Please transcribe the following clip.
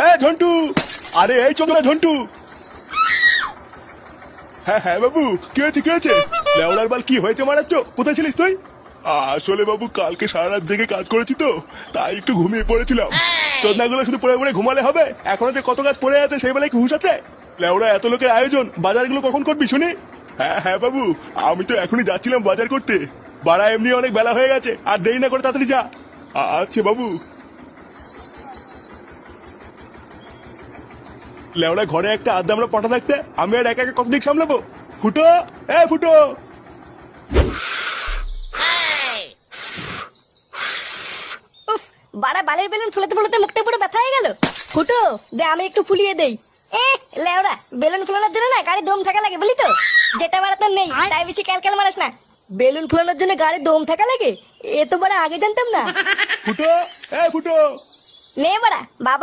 এ ঝন্টু, আরে এই চোখ না ঝন্টু। হ্যাঁ হ্যাঁ বাবু, কি হয়েছে কি হয়েছে? লেওড়ার বাল কি হয়েছে মারাচ্ছ? কোথায় ছিলিস তুই? আসলে বাবু কালকে সারা রাত জেগে কাজ করেছি তো, তাই একটু ঘুমিয়ে পড়েছিলাম। চোদনাগুলো শুধু পড়ে পড়ে ঘুমালে হবে? এখনো যে কত কাজ পড়ে আছে সেই বেলায় কি হুঁশ আছে? লেওড়া এত লোকের আয়োজন, বাজারগুলো কখন করবি শুনি? হ্যাঁ হ্যাঁ বাবু, আমি তো এখনই যাচ্ছিলাম বাজার করতে। বাড়া এমনি অনেক বেলা হয়ে গেছে, আর দেরি না করে তাড়াতাড়ি যা। আচ্ছা বাবু। লেওড়া ঘরে একটা আড্ডা আমরা পাঠা থাকতে আমি আর একা একা কত দিক সামলাবো? ফুটো, এ ফুটো। উফ, বাড়া বালের বেলুন ফুলাতে ফুলাতে মুখটা পুরো ব্যথা হয়ে গেল। ফুটো দে, আমি একটু ফুলিয়ে দেই। এ লেওড়া, বেলুন ফুলানোর জন্য না গাড়ি দম থাকা লাগে বুঝলি তো? যেটা বাড়া তোর নেই তাই বেশি ক্যালক্যাল মারাস না। বেলুন ফুলানোর জন্য গাড়ি দম থাকা লাগে? এ তো বাড়া আগে জানতাম না। ফুটো, এ ফুটো। নে বাড়া, বাবা